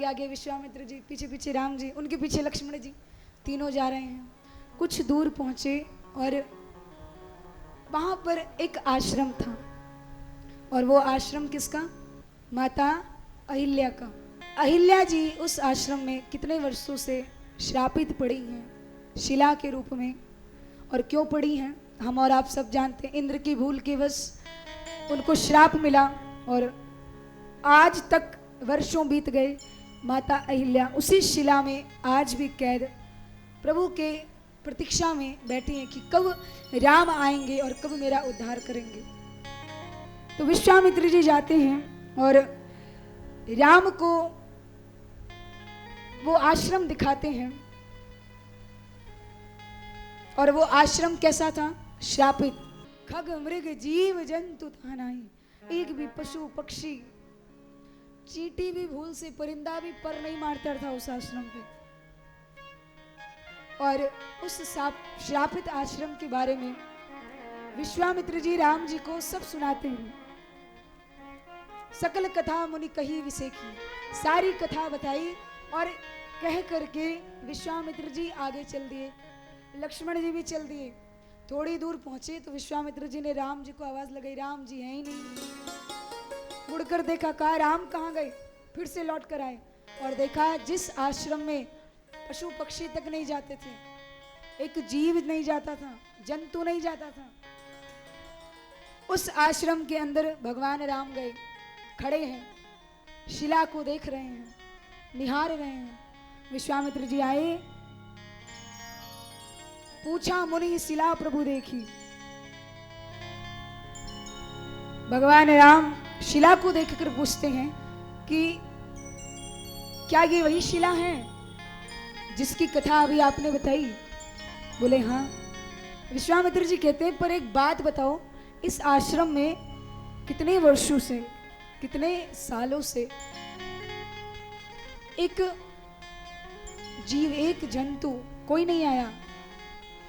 आगे विश्वामित्र जी, पीछे पीछे राम जी, उनके पीछे लक्ष्मण जी, तीनों जा रहे हैं। कुछ दूर पहुंचे और वहां पर एक आश्रम था, और वो आश्रम किसका? माता अहिल्या का। अहिल्या जी उस आश्रम में कितने वर्षों से श्रापित पड़ी हैं शिला के रूप में। और क्यों पड़ी हैं हम और आप सब जानते हैं। इंद्र की भूल के वश उनको श्राप मिला और आज तक वर्षों बीत गए। माता अहिल्या उसी शिला में आज भी कैद प्रभु के प्रतीक्षा में बैठी हैं कि कब राम आएंगे और कब मेरा उद्धार करेंगे। तो विश्वामित्र जी जाते हैं और राम को वो आश्रम दिखाते हैं। और वो आश्रम कैसा था? श्रापित। खग मृग जीव जंतु था नहीं, एक भी पशु पक्षी चींटी भी भूल से, परिंदा भी पर नहीं मारता था उस आश्रम पे। और उस श्रापित आश्रम के बारे में विश्वामित्र जी राम जी को सब सुनाते हैं। सकल कथा मुनि कही विसेखी, सारी कथा बताई और कह करके विश्वामित्र जी आगे चल दिए, लक्ष्मण जी भी चल दिए। थोड़ी दूर पहुंचे तो विश्वामित्र जी ने राम जी को आवाज लगाई, राम जी हैं ही नहीं। मुड़कर देखा, कहा राम कहाँ गए? फिर से लौट कर आए और देखा जिस आश्रम में पशु पक्षी तक नहीं जाते थे, एक जीव नहीं जाता था, जंतु नहीं जाता था, उस आश्रम के अंदर भगवान राम गए, खड़े हैं, शिला को देख रहे हैं, निहार रहे हैं। विश्वामित्र जी आए, पूछा मुनि शिला प्रभु देखी। भगवान राम शिला को देखकर पूछते हैं कि क्या ये वही शिला है जिसकी कथा अभी आपने बताई? बोले हाँ। विश्वामित्र जी कहते हैं पर एक बात बताओ, इस आश्रम में कितने वर्षों से, कितने सालों से एक जीव, एक जंतु कोई नहीं आया,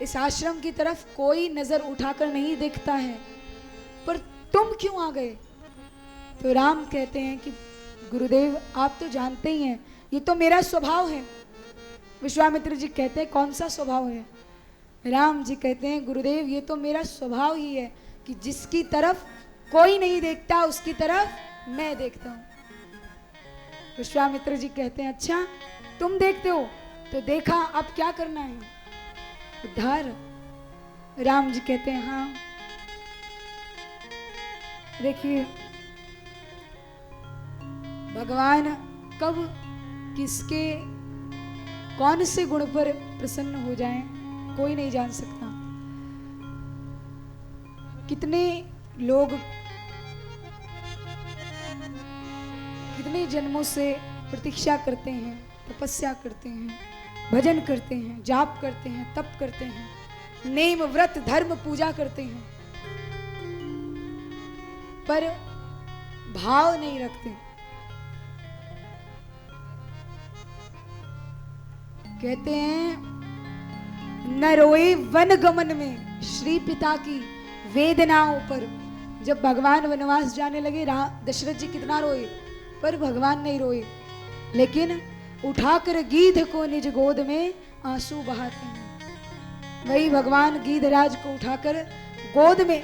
इस आश्रम की तरफ कोई नजर उठाकर नहीं देखता है, पर तुम क्यों आ गए? तो राम कहते हैं कि गुरुदेव आप तो जानते ही हैं, ये तो मेरा स्वभाव है। विश्वामित्र जी कहते हैं कौन सा स्वभाव है? राम जी कहते हैं गुरुदेव ये तो मेरा स्वभाव ही है कि जिसकी तरफ कोई नहीं देखता उसकी तरफ मैं देखता हूं। विश्वामित्र जी कहते हैं अच्छा तुम देखते हो, तो देखा, अब क्या करना है? उद्धार। राम जी कहते हैं हाँ। देखिए भगवान कब किसके कौन से गुण पर प्रसन्न हो जाएं कोई नहीं जान सकता। कितने लोग कितने जन्मों से प्रतीक्षा करते हैं, तपस्या करते हैं, भजन करते हैं, जाप करते हैं, तप करते हैं, नेम व्रत धर्म पूजा करते हैं, पर भाव नहीं रखते। कहते हैं न रोए वन गमन में श्री पिता की वेदनाओं पर। जब भगवान वनवास जाने लगे, दशरथ जी कितना रोए, पर भगवान नहीं रोए, लेकिन उठाकर गीध को निज गोद में आंसू बहाते हैं। वही भगवान गीधराज को उठाकर गोद में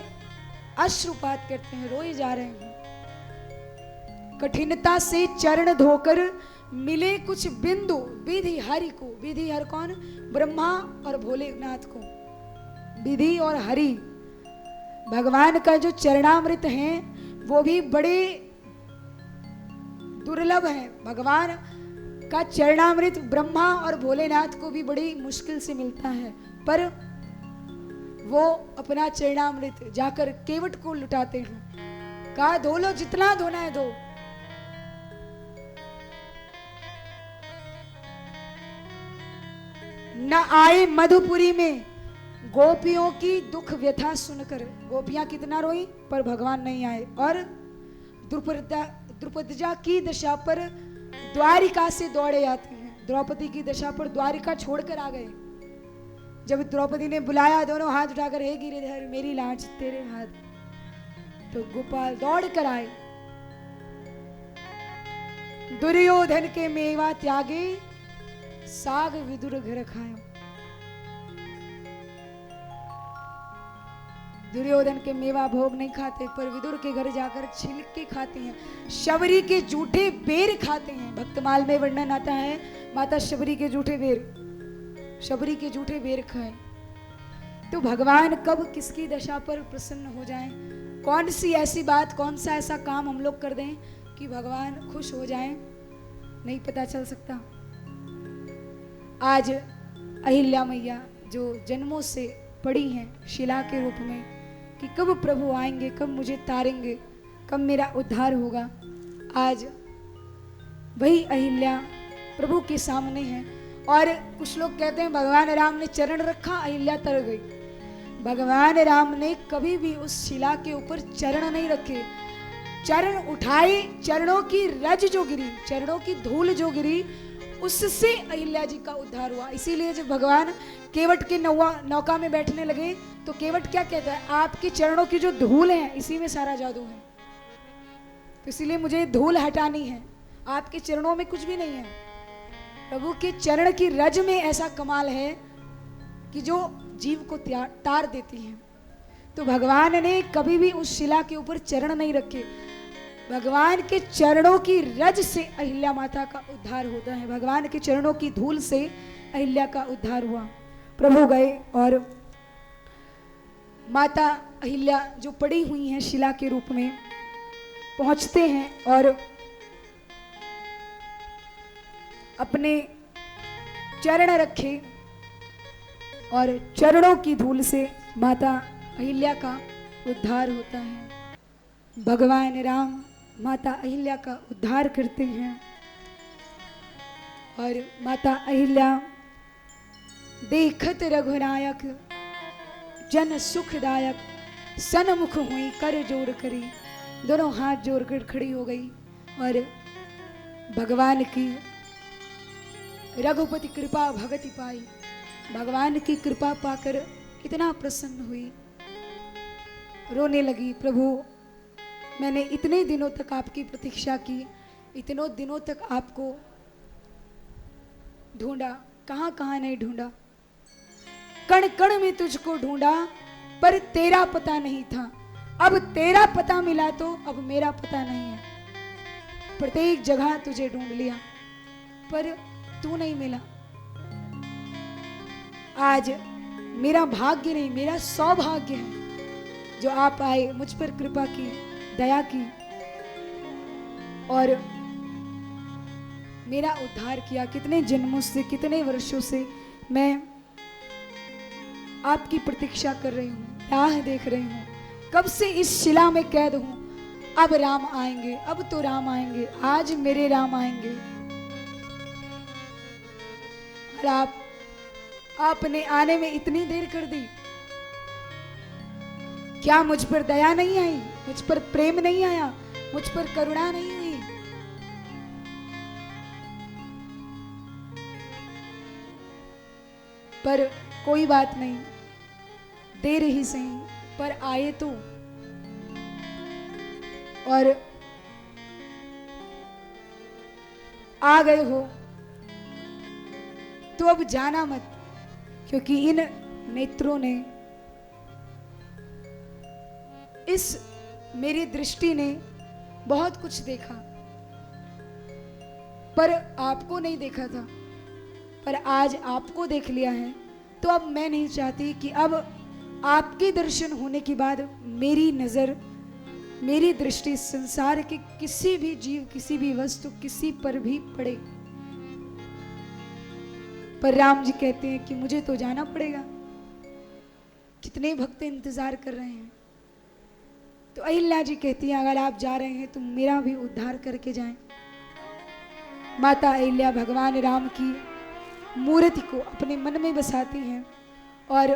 अश्रुपात करते हैं, रोए जा रहे हैं। कठिनता से चरण धोकर मिले कुछ बिंदु विधि हरि को। विधि हर कौन? ब्रह्मा और भोलेनाथ को। विधि और हरि भगवान का जो चरणामृत है वो भी बड़े दुर्लभ है। भगवान का चरणामृत ब्रह्मा और भोलेनाथ को भी बड़ी मुश्किल से मिलता है, पर वो अपना चरणामृत जाकर केवट को लुटाते हैं। कहा धो लो, जितना धोना है धो। न आए मधुपुरी में गोपियों की दुख व्यथा सुनकर। गोपियां कितना रोई, पर भगवान नहीं आए। और द्रुपदजा की दशा पर द्वारिका से दौड़े आते हैं। द्रौपदी की दशा पर द्वारिका छोड़कर आ गए। जब द्रौपदी ने बुलाया, दोनों हाथ उठाकर हे गिरिधर मेरी लाज तेरे हाथ, तो गोपाल दौड़ कर आए। दुर्योधन के मेवा त्यागे, साग विदुर घर खायो। दुर्योधन के मेवा भोग नहीं खाते, पर विदुर के घर जाकर छिलके खाते हैं, शबरी के जूठे बेर खाते हैं। भक्तमाल में वर्णन आता है, माता शबरी के जूठे बेर, शबरी के जूठे बेर खाए। तो भगवान कब किसकी दशा पर प्रसन्न हो जाएं, कौन सी ऐसी बात, कौन सा ऐसा काम हम लोग कर दें कि भगवान खुश हो जाएं, नहीं पता चल सकता। आज अहिल्या मैया जो जन्मों से पड़ी हैं शिला के रूप में कि कब प्रभु आएंगे, कब मुझे तारेंगे, कब मेरा उद्धार होगा, आज वही अहिल्या प्रभु के सामने है। और कुछ लोग कहते हैं भगवान राम ने चरण रखा, अहिल्या तर गई। भगवान राम ने कभी भी उस शिला के ऊपर चरण नहीं रखे, चरण उठाए, चरणों की रज जो गिरी, चरणों की धूल जो गिरी, उससे अहिल्या जी का उद्धार हुआ। इसीलिए जब भगवान केवट के नौका में बैठने लगे तो केवट क्या कहता है, आपके चरणों की जो धूल है इसी में सारा जादू है, तो इसीलिए मुझे धूल हटानी है, आपके चरणों में कुछ भी नहीं है। प्रभु के चरण की रज में ऐसा कमाल है कि जो जीव को तार देती है। तो भगवान ने कभी भी उस शिला के ऊपर चरण नहीं रखे, भगवान के चरणों की रज से अहिल्या माता का उद्धार होता है, भगवान के चरणों की धूल से अहिल्या का उद्धार हुआ। प्रभु गए और माता अहिल्या जो पड़ी हुई हैं शिला के रूप में पहुंचते हैं और अपने चरण रखे और चरणों की धूल से माता अहिल्या का उद्धार होता है। भगवान राम माता अहिल्या का उद्धार करते हैं और माता अहिल्या देखत रघुनायक जन सुखदायक, सन्मुख हुई कर जोड़ करी, दोनों हाथ जोड़कर खड़ी हो गई और भगवान की रघुपति कृपा भगति पाई, भगवान की कृपा पाकर इतना प्रसन्न हुई, रोने लगी। प्रभु मैंने इतने दिनों तक आपकी प्रतीक्षा की, इतनों दिनों तक आपको ढूंढा, कहां कहां नहीं ढूंढा, कण कण में तुझको ढूंढा पर तेरा पता नहीं था, अब तेरा पता मिला तो अब मेरा पता नहीं है। प्रत्येक जगह तुझे ढूंढ लिया पर तू नहीं मिला। आज मेरा भाग्य नहीं, मेरा सौभाग्य है जो आप आए, मुझ पर कृपा की, दया की और मेरा उद्धार किया। कितने जन्मों से, कितने वर्षों से मैं आपकी प्रतीक्षा कर रही हूँ, राह देख रही हूँ, कब से इस शिला में कैद हूँ। अब राम आएंगे, अब तो राम आएंगे, आज मेरे राम आएंगे। और आपने आने में इतनी देर कर दी, क्या मुझ पर दया नहीं आई, मुझ पर प्रेम नहीं आया, मुझ पर करुणा नहीं हुई? पर कोई बात नहीं, देर ही सही पर आए तो। और आ गए हो तो अब जाना मत, क्योंकि इन नेत्रों ने, इस मेरी दृष्टि ने बहुत कुछ देखा पर आपको नहीं देखा था, पर आज आपको देख लिया है। तो अब मैं नहीं चाहती कि अब आपके दर्शन होने के बाद मेरी नजर, मेरी दृष्टि संसार के किसी भी जीव, किसी भी वस्तु, किसी पर भी पड़े। पर राम जी कहते हैं कि मुझे तो जाना पड़ेगा, कितने भक्त इंतजार कर रहे हैं। तो अहिल्या जी कहती हैं अगर आप जा रहे हैं तो मेरा भी उद्धार करके जाएं। माता अहिल्या भगवान राम की मूर्ति को अपने मन में बसाती हैं और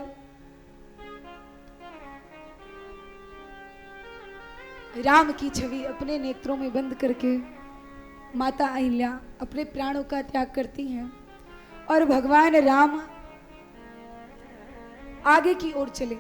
राम की छवि अपने नेत्रों में बंद करके माता अहिल्या अपने प्राणों का त्याग करती हैं और भगवान राम आगे की ओर चले।